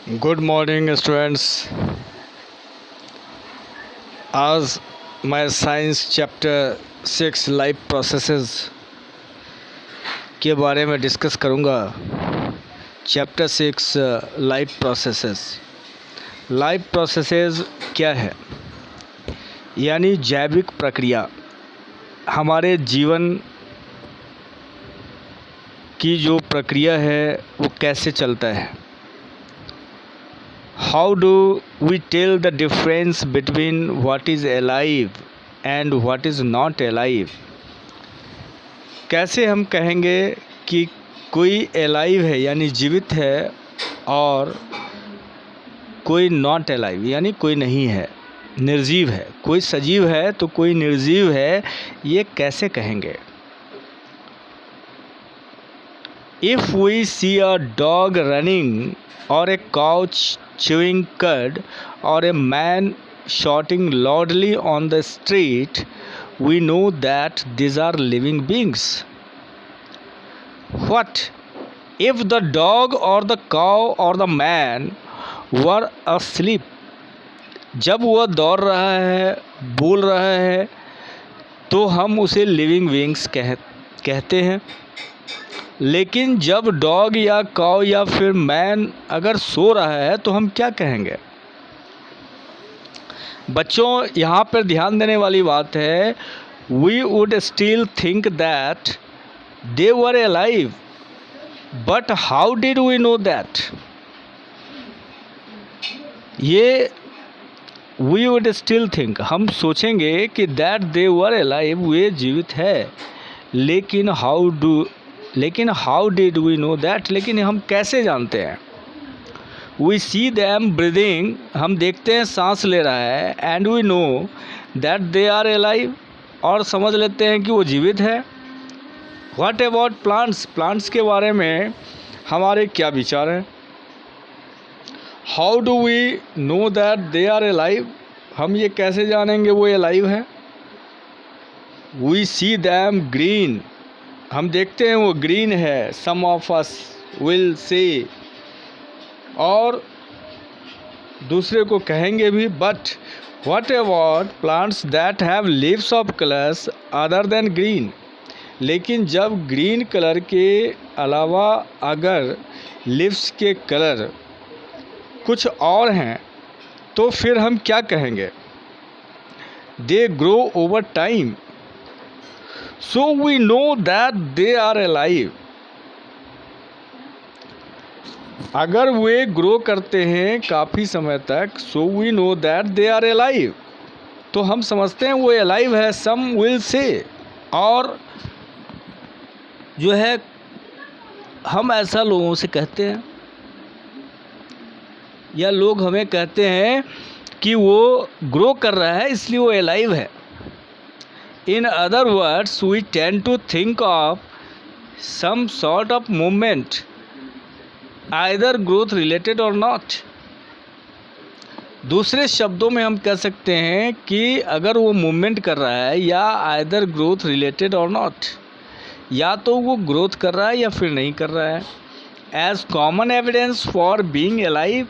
Good morning students. आज मैं science chapter 6 life processes के बारे में डिस्कस करूंगा। Chapter 6 life processes. Life processes क्या है? यानी जैविक प्रक्रिया, हमारे जीवन की जो प्रक्रिया है वो कैसे चलता है। How do we tell the difference between what is alive and what is not alive? कैसे हम कहेंगे कि कोई alive है यानी जीवित है और कोई not alive यानी कोई नहीं है, निर्जीव है। कोई सजीव है तो कोई निर्जीव है, ये कैसे कहेंगे? If we see a dog running or a cow chewing cud or a man shouting loudly on the street, we know that these are living beings. What if the dog or the cow or the man were asleep? जब वह दौड़ रहा है, बोल रहा है, तो हम उसे लिविंग बीइंग्स कहते हैं। लेकिन जब डॉग या काऊ या फिर मैन अगर सो रहा है तो हम क्या कहेंगे? बच्चों, यहाँ पर ध्यान देने वाली बात है, we would still think that they were alive, but how did we know that? ये वी वुड स्टिल थिंक, हम सोचेंगे कि दैट दे वर अलाइव, वे जीवित है, लेकिन how did we know that? लेकिन हम कैसे जानते हैं? वी सी दैम ब्रीदिंग, हम देखते हैं सांस ले रहा है, and we know that they are alive, और समझ लेते हैं कि वो जीवित है। What about plants? प्लांट्स के बारे में हमारे क्या विचार हैं? How do we know that they are alive? हम ये कैसे जानेंगे वो अलाइव है? वी सी दैम ग्रीन, हम देखते हैं वो ग्रीन है, सम ऑफ अस विल से, और दूसरे को कहेंगे भी। But what about plants that have leaves of colours other than green? लेकिन जब ग्रीन कलर के अलावा अगर लीव्स के कलर कुछ और हैं तो फिर हम क्या कहेंगे? They grow over time, so we know that they are alive. अगर वे ग्रो करते हैं काफ़ी समय तक, so we know that they are alive, तो हम समझते हैं वो alive है। some will say, और जो है हम ऐसा लोगों से कहते हैं या लोग हमें कहते हैं कि वो ग्रो कर रहा है इसलिए वो alive है। In other words, we tend to think of some sort of movement, either growth related or not. दूसरे शब्दों में हम कह सकते हैं कि अगर वो मूवमेंट कर रहा है या either growth related or not, या तो वो ग्रोथ कर रहा है या फिर नहीं कर रहा है। As common evidence for being alive,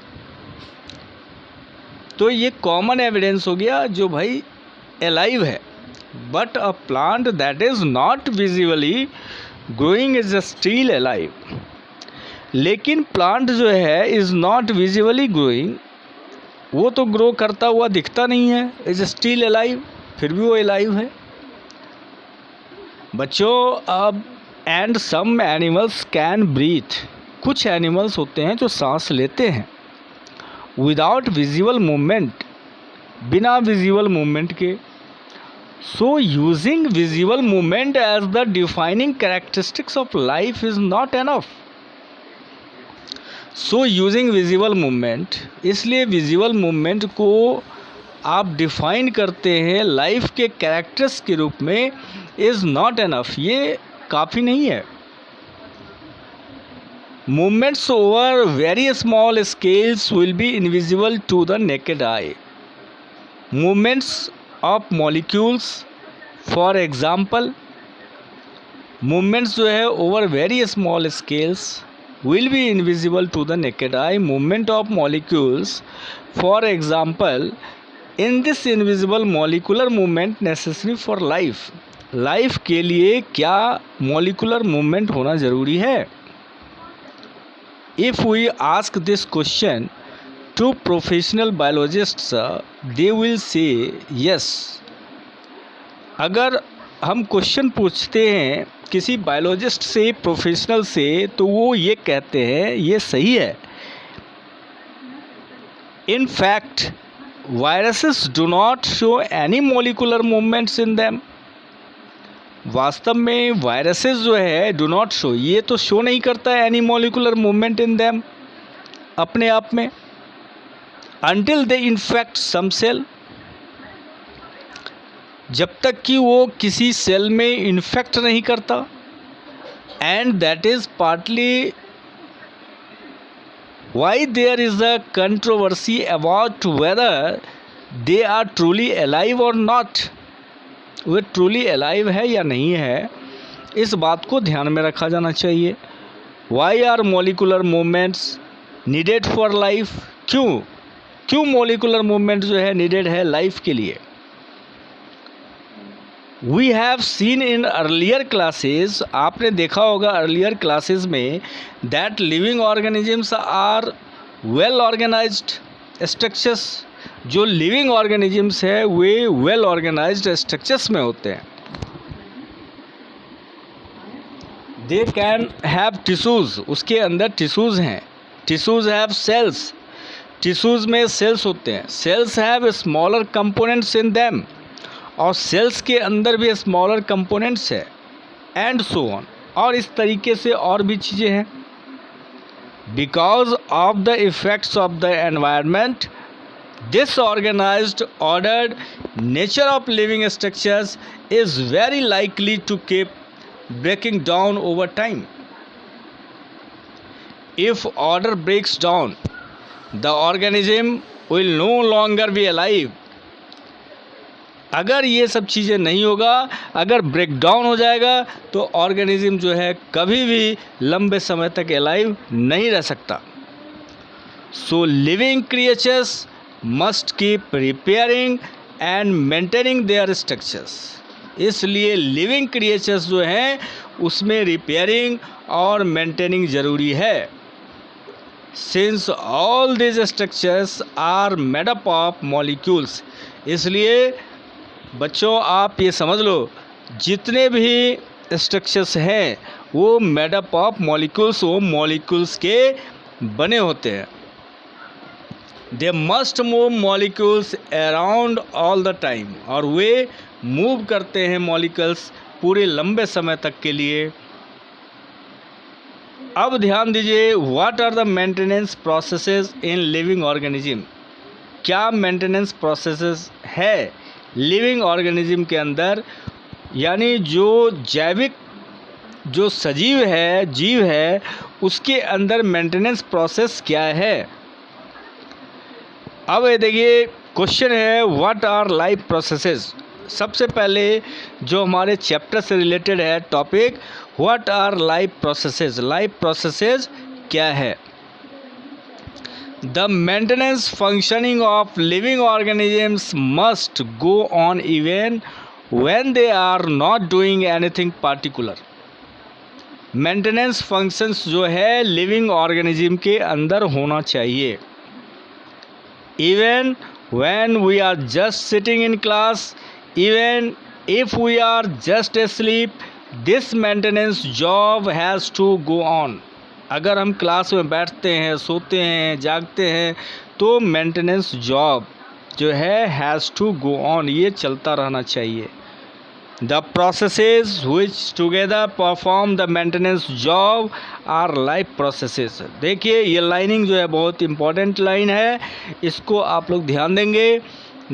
तो ये कॉमन एविडेंस हो गया जो भाई alive है। But a plant that is not visibly growing is still alive. लेकिन प्लांट जो है is not visibly growing, वो तो ग्रो करता हुआ दिखता नहीं है, is still alive, फिर भी वो alive है। बच्चों, अब and some animals can breathe, कुछ एनिमल्स होते हैं जो सांस लेते हैं without visible movement, बिना विजिबल मूवमेंट के। So using visible movement as the defining characteristics of life is not enough. So using visible movement, इसलिए visible movement को आप डिफाइन करते हैं लाइफ के कैरेक्टर्स के रूप में, is not enough, ये काफ़ी नहीं है। Movements over very small scales will be invisible to the naked eye. Movements of molecules, for example, movements जो है over very small scales will be invisible to the naked eye. Movement of molecules, for example, in this invisible molecular movement necessary for life. Life के लिए क्या molecular movement होना ज़रूरी है? If we ask this question to professional biologists, they will say yes. अगर हम question पूछते हैं किसी बायोलॉजिस्ट से, प्रोफेशनल से, तो वो ये कहते हैं ये सही है. In fact viruses do not show any molecular movements in them. वास्तव में वायरसेस जो है डू नॉट शो, ये तो शो नहीं करता है any molecular movement in them, अपने आप में, until they infect some cell, जब तक कि वो किसी सेल में इन्फेक्ट नहीं करता. And that is partly why there is a controversy about whether they are truly alive और नॉट. वे ट्रूली अलाइव है या नहीं है, इस बात को ध्यान में रखा जाना चाहिए. Why are molecular movements needed for life. क्यों मोलिकुलर मूवमेंट जो है नीडेड है लाइफ के लिए. We have seen in earlier classes, आपने देखा होगा अर्लियर क्लासेस में, that living organisms are well organised structures. जो लिविंग ऑर्गेनिजम्स है वे वेल ऑर्गेनाइज्ड स्ट्रक्चर्स में होते हैं. दे कैन हैव टिश्यूज़, उसके अंदर टिश्यूज़ हैं. टिश्यूज़ हैव सेल्स, टिश्यूज़ में सेल्स होते हैं. Cells have smaller components in them, और सेल्स के अंदर भी स्मॉलर कंपोनेंट्स है. एंड सो ऑन, और इस तरीके से और भी चीज़ें हैं. Because of the effects of the environment, disorganized ordered nature of living structures is very likely to keep breaking down over time. If order breaks down, the organism will no longer be alive. अगर ये सब चीज़ें नहीं होगा, अगर break down हो जाएगा, तो ऑर्गेनिज्म जो है कभी भी लंबे समय तक अलाइव नहीं रह सकता. So living creatures must keep repairing and maintaining their structures. इसलिए लिविंग क्रिएचर्स जो हैं उसमें रिपेयरिंग और मेंटेनिंग ज़रूरी है. Since all this structures are made up of molecules. इसलिए बच्चों आप ये समझ लो, जितने भी स्ट्रक्चर्स हैं वो मेड अप ऑफ मॉलिक्यूल्स, वो मॉलिक्यूल्स के बने होते हैं. They must move molecules around all the time, और वे मूव करते हैं मॉलिक्यूल्स पूरे लंबे समय तक के लिए. अब ध्यान दीजिए, what are the maintenance processes in living organism. क्या मेंटेनेंस प्रोसेसेस है लिविंग ऑर्गेनिज्म के अंदर, यानी जो जैविक जो सजीव है, जीव है, उसके अंदर मेंटेनेंस प्रोसेस क्या है. अब ये देखिए क्वेश्चन है, व्हाट आर लाइफ प्रोसेसेस. सबसे पहले जो हमारे चैप्टर से रिलेटेड है topic, what are life processes. Life processes क्या है. The maintenance functioning of living organisms must go on even when they are not doing anything particular. Maintenance functions जो है लिविंग ऑर्गेनिज्म के अंदर होना चाहिए. Even when we are just sitting in class, even if we are just asleep, this maintenance job has to go on. अगर हम class में बैठते हैं, सोते हैं, जागते हैं, तो मेंटेनेंस जॉब जो है हैज़ टू गो ऑन, ये चलता रहना चाहिए. The processes which together perform the maintenance job are life processes. देखिए ये लाइनिंग जो है बहुत इम्पॉर्टेंट लाइन है, इसको आप लोग ध्यान देंगे.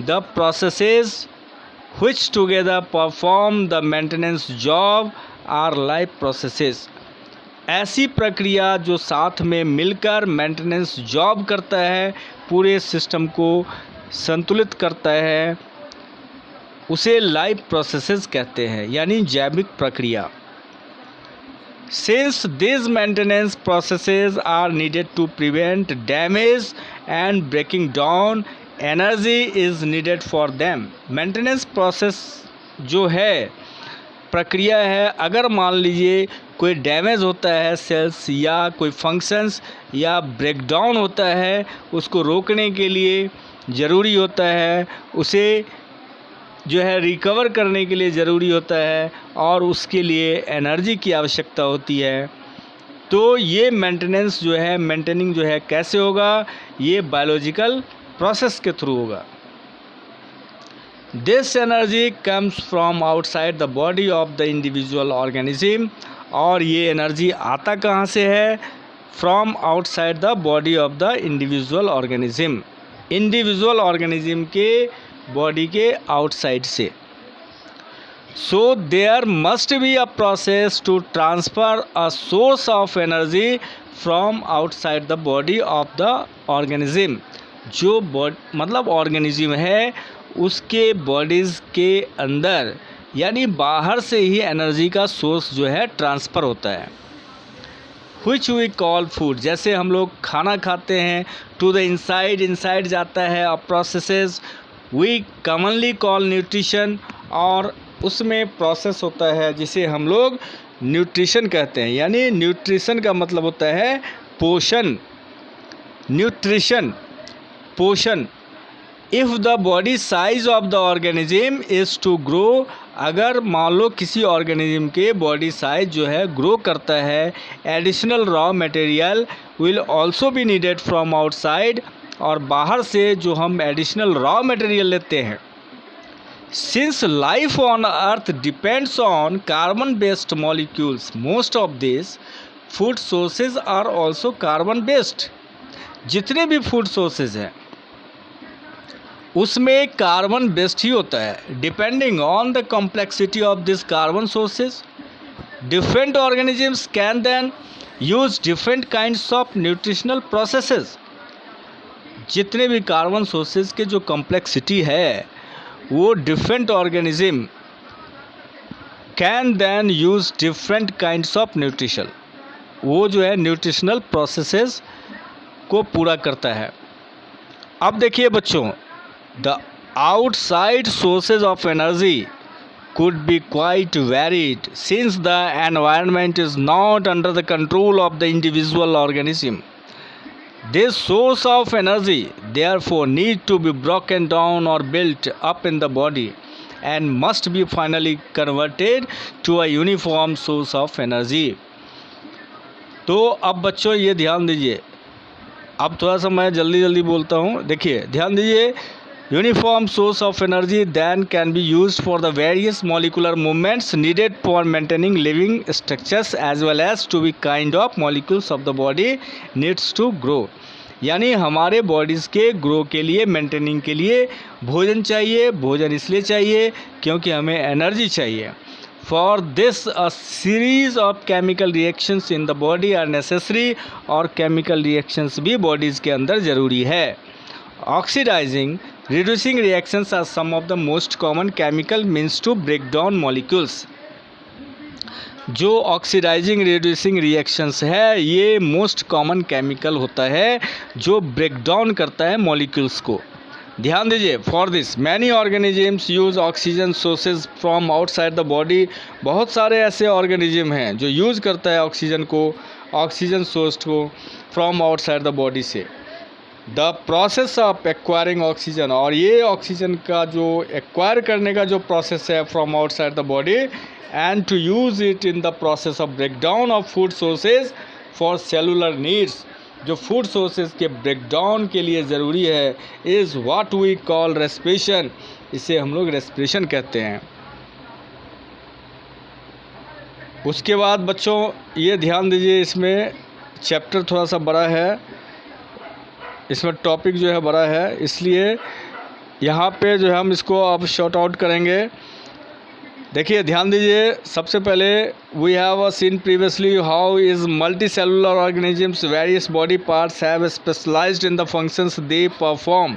The processes which together perform the maintenance job are life processes. ऐसी प्रक्रिया जो साथ में मिलकर मेंटेनेंस जॉब करता है, पूरे सिस्टम को संतुलित करता है, उसे लाइफ प्रोसेसेस कहते हैं, यानी जैविक प्रक्रिया. Since these maintenance processes are needed to prevent damage and breaking down, energy is needed for them. Maintenance process जो है, प्रक्रिया है, अगर मान लीजिए कोई डैमेज होता है सेल्स या कोई फंक्शंस या ब्रेकडाउन होता है, उसको रोकने के लिए ज़रूरी होता है, उसे जो है रिकवर करने के लिए ज़रूरी होता है और उसके लिए एनर्जी की आवश्यकता होती है। तो ये मेंटेनेंस जो है, मेंटेनिंग जो है कैसे होगा, ये बायोलॉजिकल प्रोसेस के थ्रू होगा। This energy comes from outside the body of the individual organism, और ये एनर्जी आता कहाँ से है, from outside the body of the individual organism, individual organism के बॉडी के आउटसाइड से। So there must be a process to transfer a source of energy from outside the body of the organism. जो मतलब organism है उसके bodies के अंदर यानी बाहर से ही एनर्जी का सोर्स जो है ट्रांसफ़र होता है। which we call food, जैसे हम लोग खाना खाते हैं, to the inside जाता है और processes we commonly call nutrition, और उसमें प्रोसेस होता है जिसे हम लोग न्यूट्रिशन कहते हैं। यानी न्यूट्रिशन का मतलब होता है पोषण, न्यूट्रिशन पोषण। If the body size of the organism is to grow, अगर मान लो किसी ऑर्गेनिज्म के बॉडी साइज जो है ग्रो करता है, additional raw material will also be needed from outside, और बाहर से जो हम एडिशनल रॉ मटेरियल लेते हैं। Since life on earth depends on carbon based molecules, most of this food sources are also carbon based. जितने भी फूड सोर्सेज हैं उसमें कार्बन बेस्ड ही होता है। Depending on the complexity of this carbon sources, different organisms can then use different kinds of nutritional processes. जितने भी carbon sources के जो कॉम्प्लेक्सिटी है वो different organism can then use different kinds of nutrition, वो जो है न्यूट्रिशनल प्रोसेसेस को पूरा करता है। अब देखिए बच्चों, the outside sources of energy could be quite varied since the environment is not under the control of the individual organism. This source of energy therefore need to be broken down or built up in the body and must be finally converted to a uniform source of energy. तो अब बच्चों ये ध्यान दीजिए, अब थोड़ा सा मैं जल्दी बोलता हूँ, देखिए ध्यान दीजिए। Uniform source of energy then can be used for the various molecular movements needed for maintaining living structures as well as to be kind of molecules of the body needs to grow. यानी हमारे bodies के grow के लिए, maintaining के लिए भोजन चाहिए। भोजन इसलिए चाहिए क्योंकि हमें एनर्जी चाहिए। For this a series of chemical reactions in the body are necessary, और केमिकल रिएक्शंस भी बॉडीज़ के अंदर ज़रूरी है। Oxidising reducing reactions are some of the most common chemical means to break down molecules. जो oxidising reducing reactions है ये most common chemical होता है जो ब्रेक डाउन करता है मॉलिक्यूल्स को। ध्यान दीजिए, for this many organisms use oxygen sources from outside the body. बहुत सारे ऐसे ऑर्गेनिज्म हैं जो यूज़ करता है ऑक्सीजन को, ऑक्सीजन सोर्स को फ्रॉम आउटसाइड द बॉडी से। The process of acquiring oxygen, और ये ऑक्सीजन का जो एक्वायर करने का जो प्रोसेस है from outside the body, and to use it in the process of breakdown of food sources for cellular needs, जो फूड सोर्सेज के ब्रेकडाउन के लिए ज़रूरी है, is what we call respiration. इसे हम लोग रेस्पिरेशन कहते हैं। उसके बाद बच्चों ये ध्यान दीजिए, इसमें चैप्टर थोड़ा सा बड़ा है, इसमें टॉपिक जो है बड़ा है, इसलिए यहाँ पे जो है हम इसको अब शॉर्ट आउट करेंगे। देखिए ध्यान दीजिए, सबसे पहले we have seen previously how is multi cellular organisms various body parts have specialised in the functions they perform.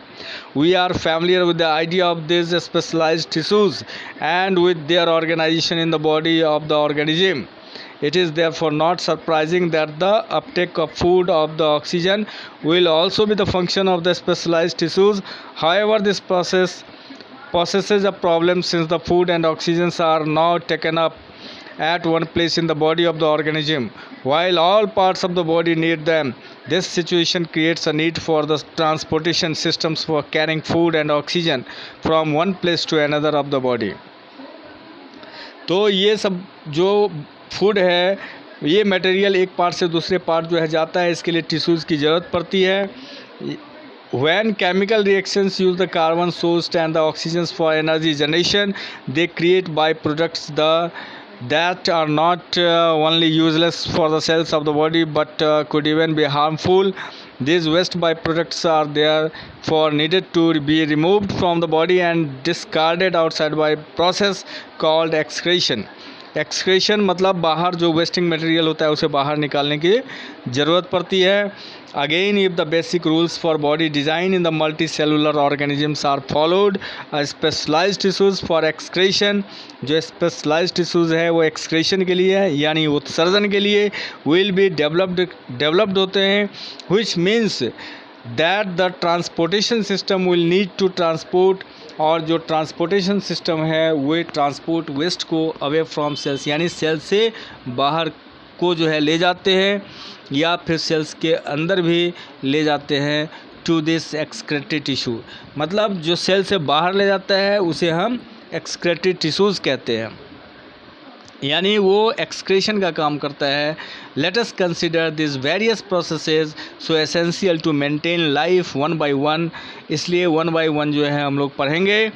We are familiar with the idea of this specialised tissues and with their organisation in the body of the organism. It is therefore not surprising that the uptake of food of the oxygen will also be the function of the specialized tissues. However, this process possesses a problem since the food and oxygens are now taken up at one place in the body of the organism, while all parts of the body need them. This situation creates a need for the transportation systems for carrying food and oxygen from one place to another of the body. तो ये सब जो food है, ये material एक part से दूसरे part जो है जाता है, इसके लिए टिश्यूज़ की ज़रूरत पड़ती है. When chemical reactions use the carbon source and the oxygens for energy generation, they create byproducts that are not only useless for the cells of the body but could even be harmful. These waste byproducts are therefore needed to be removed from the body and discarded outside by process called excretion. Excretion मतलब बाहर जो wasting material होता है उसे बाहर निकालने की ज़रूरत पड़ती है. Again, if the basic rules for body design in the multi cellular organisms are followed, specialised tissues for excretion, जो स्पेशलाइज्ड टिश्यूज़ है वो एक्सक्रेशन के लिए है यानी उत्सर्जन के लिए विल बी डेवलप्ड होते हैं, which means that the transportation system will need to transport, और जो ट्रांसपोर्टेशन सिस्टम है वो ट्रांसपोर्ट वेस्ट को अवे फ्रॉम सेल्स यानी सेल से बाहर को जो है ले जाते हैं या फिर सेल्स के अंदर भी ले जाते हैं टू दिस एक्सक्रेटेड टिश्यू. मतलब जो सेल से बाहर ले जाता है उसे हम एक्सक्रेटेड टिश्यूज़ कहते हैं, यानी वो एक्सक्रेशन का काम करता है. Let us consider this various processes so essential to maintain life one by one. इसलिए वन बाय वन जो है हम लोग पढ़ेंगे.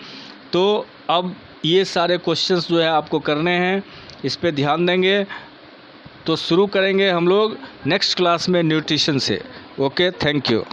तो अब ये सारे क्वेश्चंस जो है आपको करने हैं, इस पे ध्यान देंगे. तो शुरू करेंगे हम लोग नेक्स्ट क्लास में न्यूट्रिशन से. Okay, thank you.